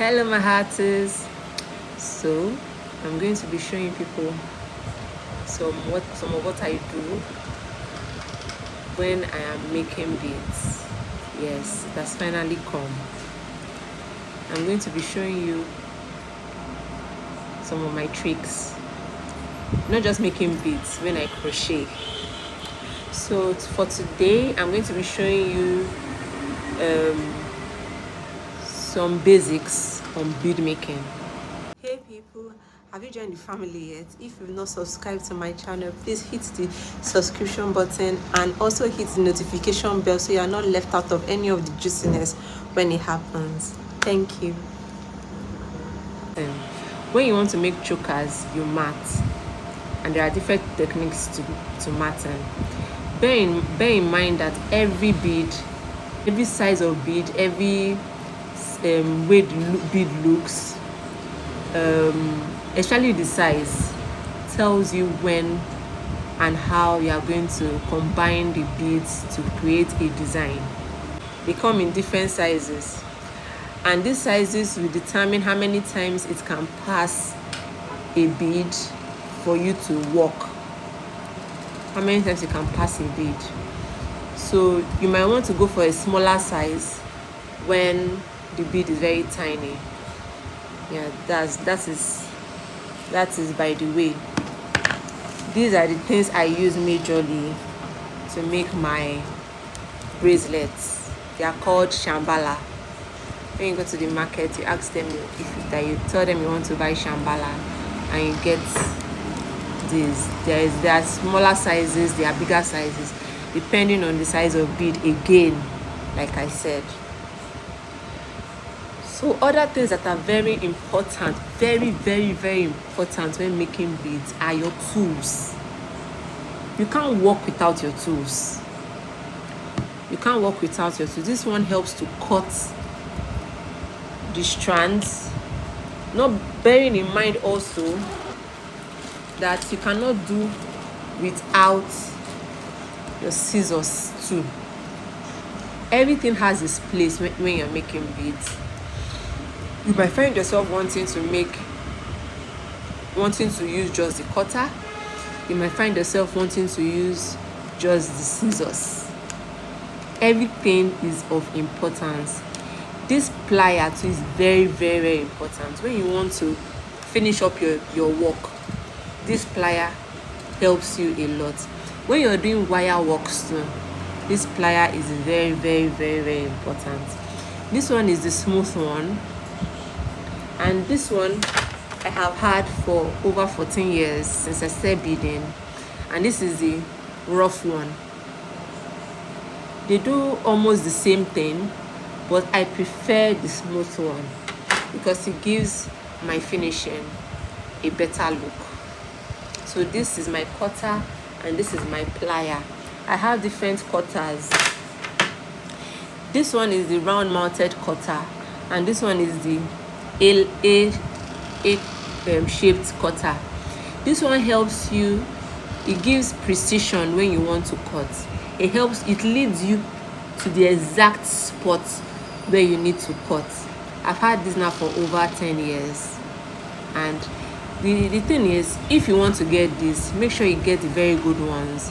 Hello my hearties. So I'm going to be showing people some of what I do when I am making beads. Yes, it has finally come. I'm going to be showing you some of my tricks, not just making beads, when I crochet. So for today I'm going to be showing you some basics on bead making. Hey people, have you joined the family yet? If you've not subscribed to my channel, please hit the subscription button and also hit the notification bell so you are not left out of any of the juiciness when it happens. Thank you. When you want to make chokers, you mat, and there are different techniques to matting. Bear in mind that every bead, every size of bead, every way the bead looks, especially the size, tells you when and how you are going to combine the beads to create a design. They come in different sizes, and these sizes will determine how many times it can pass a bead for you to walk, how many times you can pass a bead. So you might want to go for a smaller size when the bead is very tiny. Yeah, that is by the way. These are the things I use majorly to make my bracelets. They are called shambala. When you go to the market, you ask them you tell them you want to buy shambala, and you get these. There are smaller sizes, there are bigger sizes, depending on the size of bead again, like I said. So other things that are very important, very important when making beads are your tools. You can't work without your tools. This one helps to cut the strands, not bearing in mind also that you cannot do without your scissors too. Everything has its place when you're making beads. You might find yourself wanting to use just the cutter. You might find yourself wanting to use just the scissors. Everything is of importance. This plier too is very important. When you want to finish up your work, this plier helps you a lot. When you're doing wire works too, this plier is very important. This one is the smooth one, and this one I have had for over 14 years since I started beading, and this is the rough one. They do almost the same thing, but I prefer the smooth one because it gives my finishing a better look. So this is my cutter and this is my plier. I have different cutters. This one is the round mounted cutter, and this one is the A shaped cutter. This one helps you, it gives precision when you want to cut. It leads you to the exact spot where you need to cut. I've had this now for over 10 years, and the thing is, if you want to get this, make sure you get the very good ones.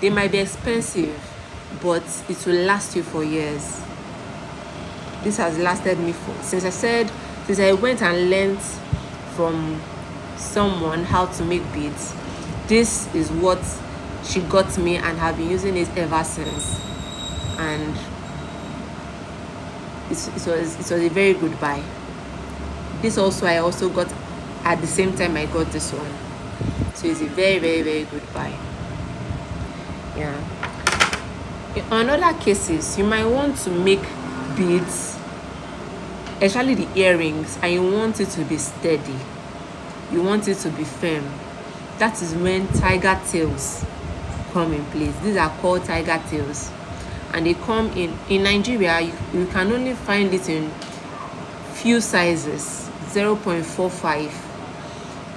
They might be expensive, but it will last you for years. This has lasted me since I went and learned from someone how to make beads. This is what she got me, and have been using it ever since, and it was a very good buy. This also I also got at the same time I got this one, so it's a very good buy. Yeah. In other cases, you might want to make beads, especially the earrings, and you want it to be steady, you want it to be firm. That is when tiger tails come in place. These are called tiger tails, and they come in Nigeria. You can only find it in few sizes, 0.45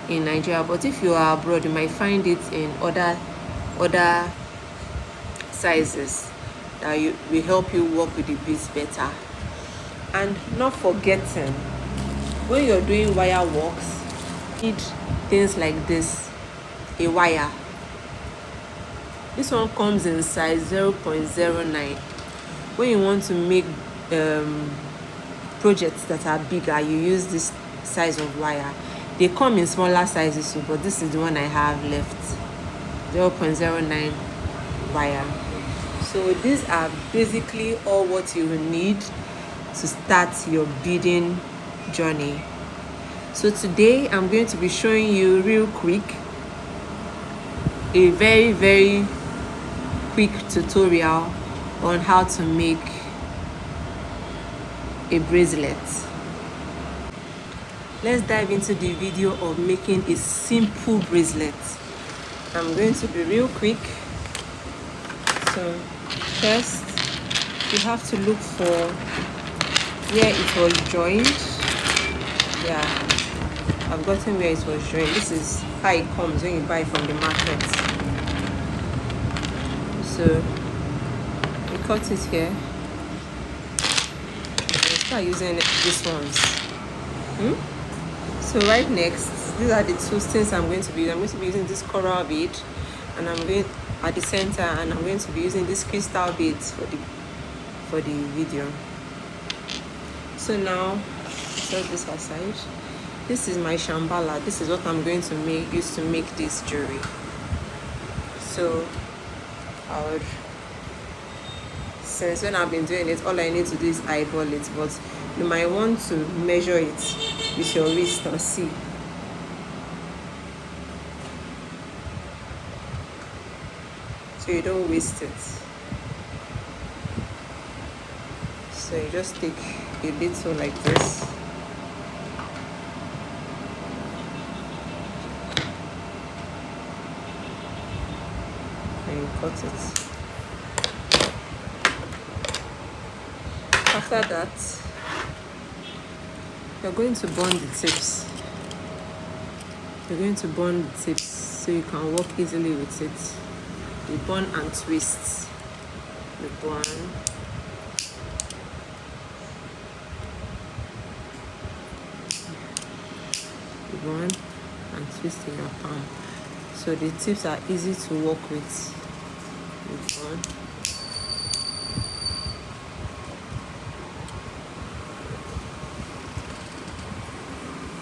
in Nigeria, but if you are abroad, you might find it in other sizes that will help you work with the beads better. And not forgetting, when you're doing wire works, you need things like this, a wire. This one comes in size 0.09. When you want to make projects that are bigger, you use this size of wire. They come in smaller sizes too, but this is the one I have left, 0.09 wire. So these are basically all what you will need to start your beading journey. So today I'm going to be showing you real quick a very quick tutorial on how to make a bracelet. Let's dive into the video of making a simple bracelet. I'm going to be real quick. So first you have to look for where it was joined. Yeah, I've gotten where it was joined. This is how it comes when you buy from the market. So we cut it here. Start using these ones. So right next, these are the two things I'm going to be using. I'm going to be using this coral bead, and I'm going at the center, and I'm going to be using this crystal beads for the video. So now set this aside. This is my shambala. This is what I'm going to use to make this jewelry. So since when I've been doing it, all I need to do is eyeball it, but you might want to measure it with your wrist and see. So you don't waste it. So you just take a little like this. And you cut it. After that, you're going to bond the tips. You're going to bond the tips so you can work easily with it. You bond and twist. You bond. You bond and twist in your palm. So the tips are easy to work with. You bond.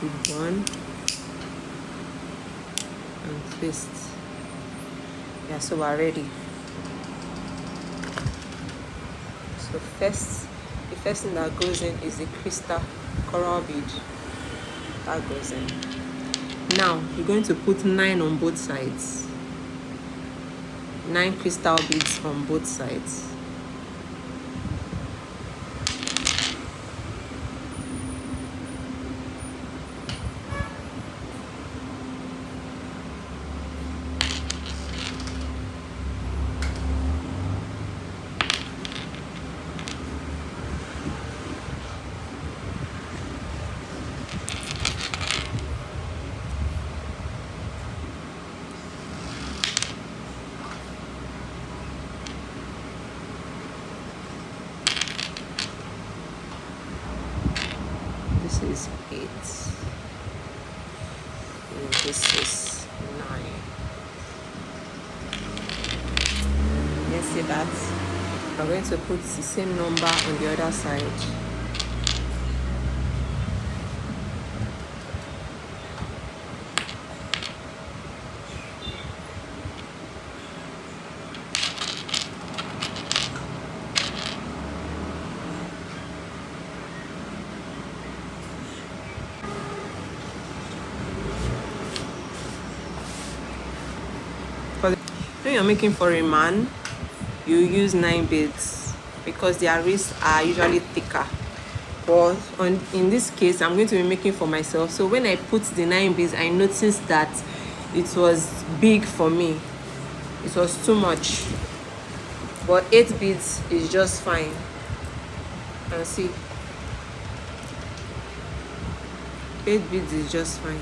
You bond and twist. Yeah, so we're ready. So the first thing that goes in is the crystal coral bead. That goes in. Now you're going to put 9 on both sides. 9 crystal beads on both sides. This is 8. And this is 9. You see that? I'm going to put the same number on the other side. When you're making for a man, you use 9 beads because their wrists are usually thicker. But in this case, I'm going to be making for myself. So when I put the 9 beads, I noticed that it was big for me. It was too much. But 8 beads is just fine. And see, 8 beads is just fine.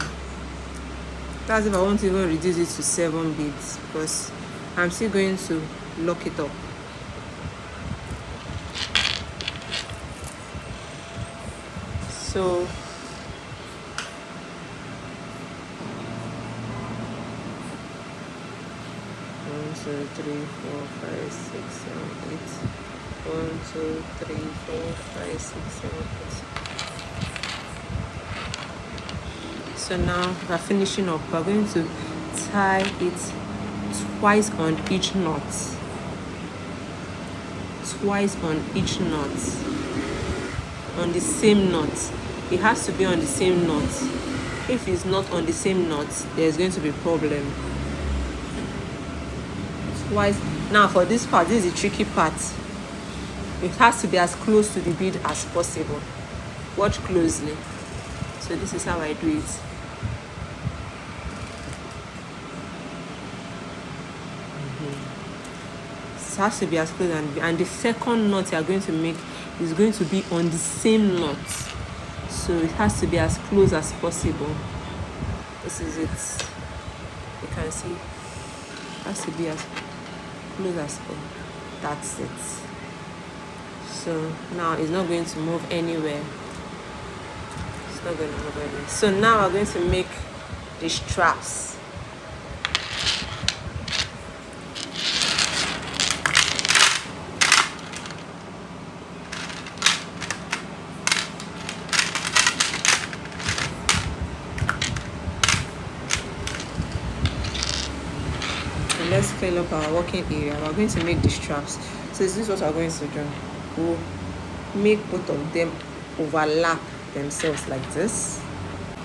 That's if I want to even reduce it to 7 beads, because I'm still going to lock it up. So 1, 2, 3, 4, 5, 6, 7, 8. 1, 2, 3, 4, 5, 6, 7, 8. So now we're finishing up. We're going to tie it twice on each knot. Twice on each knot. On the same knot. It has to be on the same knot. If it's not on the same knot, there's going to be a problem. Twice. Now for this part, this is the tricky part. It has to be as close to the bead as possible. Watch closely. So this is how I do it. It has to be as close, and the second knot you are going to make is going to be on the same knot. So it has to be as close as possible. This is it. You can see it has to be as close as possible. That's it. So now it's not going to move anywhere. It's not going to move anywhere. So now we're going to make the straps. Let's clean up our working area. We're going to make the straps. So this is what we're going to do. We'll make both of them overlap themselves like this.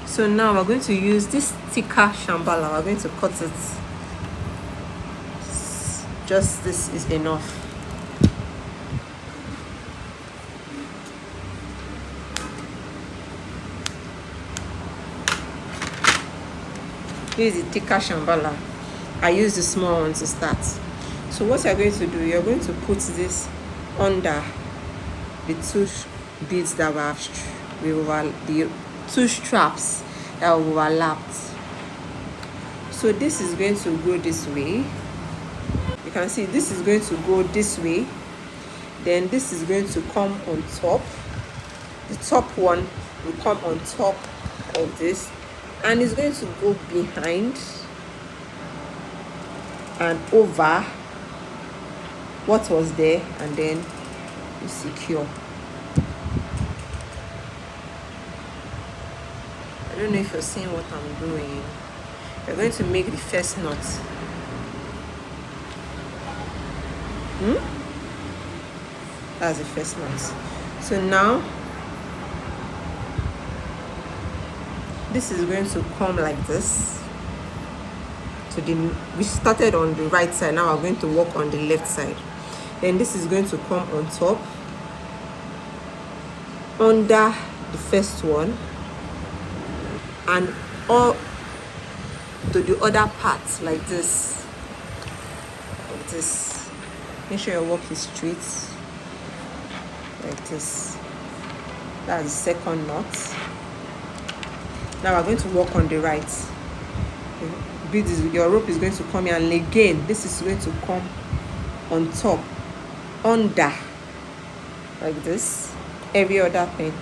So now we're going to use this thicker shambala. We're going to cut it. Just this is enough. This is the thicker shambala. I use the small one to start. So what you're going to do, you're going to put this under the two beads that the two straps that were overlapped. So this is going to go this way. You can see this is going to go this way. Then this is going to come on top. The top one will come on top of this, and it's going to go behind and over what was there, and then you secure. I don't know if you're seeing what I'm doing. We're going to make the first knot. That's the first knot. So now this is going to come like this. So we started on the right side, now we're going to work on the left side. Then this is going to come on top, under the first one, and all to the other part like this. Like this. Make sure your work is straight. Like this. That's the second knot. Now we're going to work on the right. Your rope is going to come here, and again this is going to come on top, under, like this, every other thing,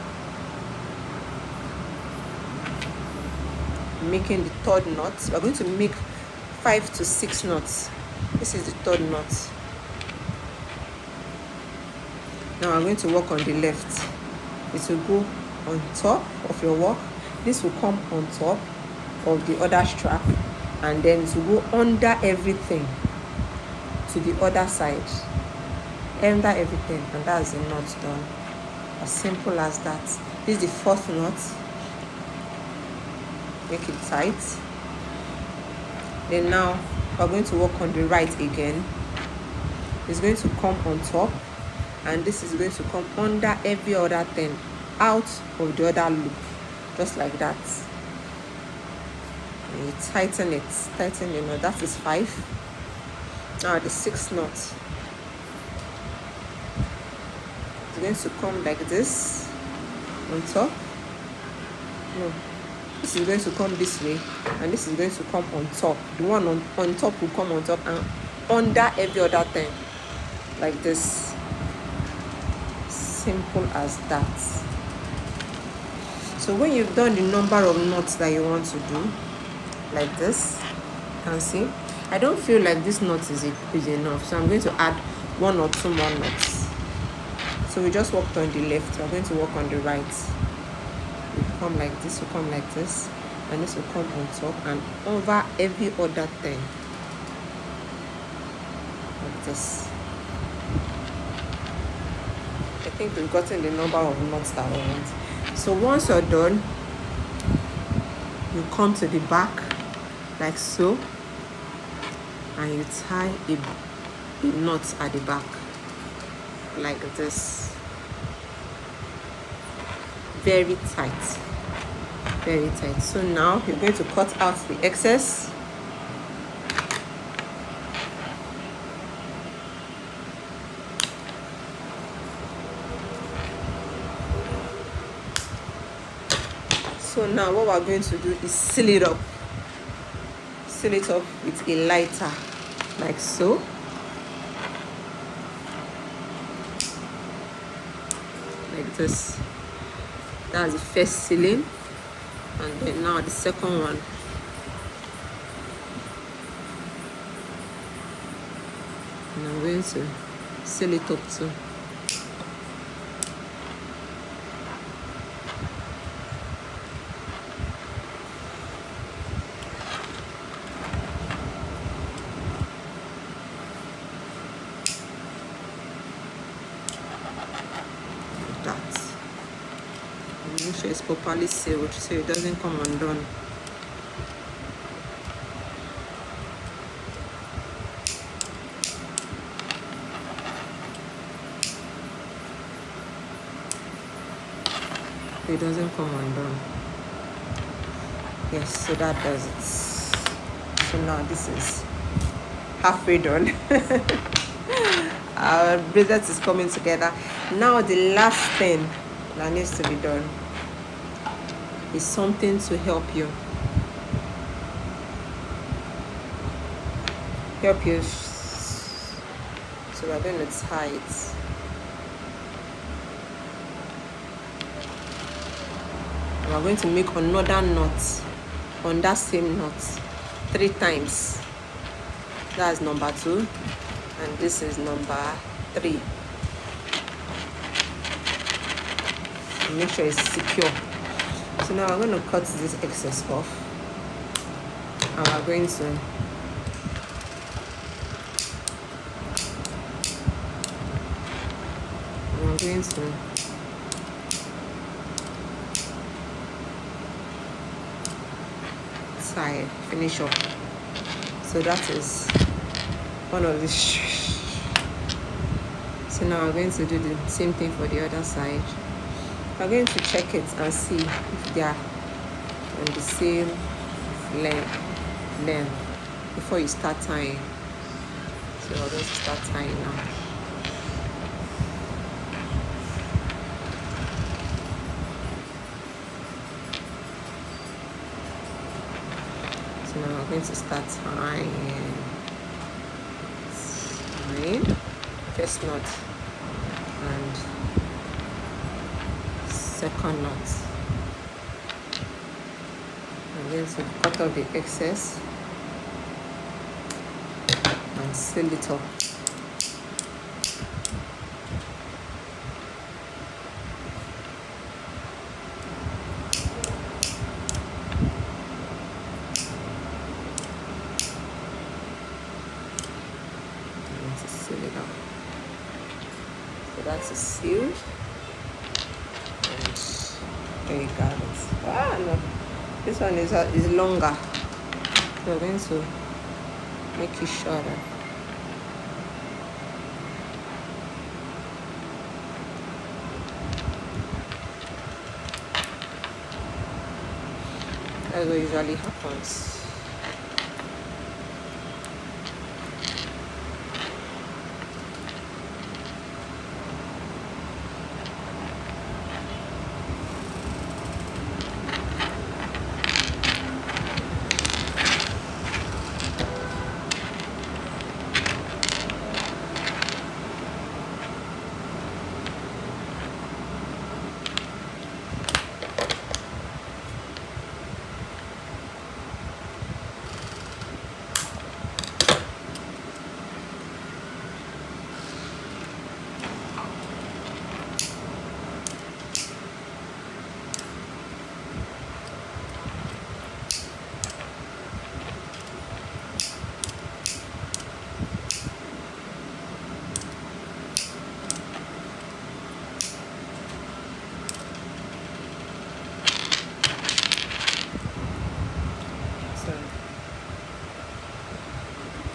making the third knot. We're going to make 5 to 6 knots. This is the third knot. Now I'm going to work on the left. It will go on top of your work. This will come on top of the other strap, and then to go under everything to the other side, under everything, and that's the knot done. As simple as that. This is the fourth knot. Make it tight. Then now we're going to work on the right again. It's going to come on top, and this is going to come under every other thing, out of the other loop, just like that. And you tighten it, you know, that is 5. Now the 6th knot is going to come like this on top. No, this is going to come this way, and this is going to come on top. The one on top will come on top and under every other thing, like this. Simple as that. So when you've done the number of knots that you want to do, like this, you can see I don't feel like this knot is enough, so I'm going to add 1 or 2 more knots. So we just worked on the left, we're going to work on the right. We come like this, we come like this, and this will come on top and over every other thing, like this. I think we've gotten the number of knots that we want. So once you're done, you come to the back like so, and you tie a knot at the back like this, very tight, very tight. So now you're going to cut out the excess. So now what we're going to do is seal it up with a lighter, like so. Like this. That's the first sealing, and then now the second one. And I'm going to seal it up too. Make sure it's properly sealed so it doesn't come undone. It doesn't come undone. Yes, so that does it. So now this is halfway done. Our bracelet is coming together. Now the last thing that needs to be done is something to help you. So we're going to tie it. And we're going to make another knot on that same knot 3 times. That's number 2, and this is number 3. And make sure it's secure. So now we're going to cut this excess off, and we're going to tie, finish up. So that is one of the so now we're going to do the same thing for the other side. We're going to check it and see if they are on the same length before you start tying. So we're going to start tying now. So now we're going to start tying. First knot and second knot. I'm going to cut off the excess and seal it up. So that's sealed, and there you got it. No, this one is longer, so we're going to make it shorter. That's what usually happens.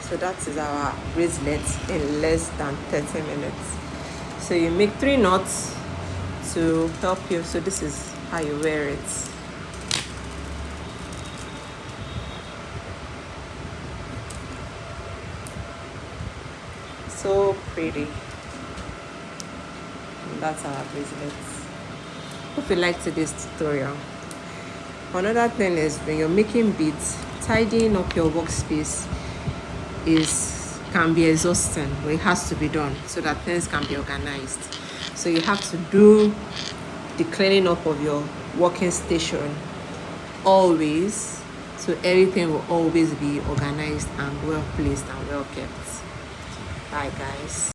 So that is our bracelet in less than 30 minutes. So you make 3 knots to help you. So this is how you wear it. So pretty. And that's our bracelet. Hope you liked today's tutorial. Another thing is, when you're making beads, tidying up your workspace can be exhausting, but it has to be done so that things can be organized. So you have to do the cleaning up of your working station always, so everything will always be organized and well placed and well kept. Bye guys.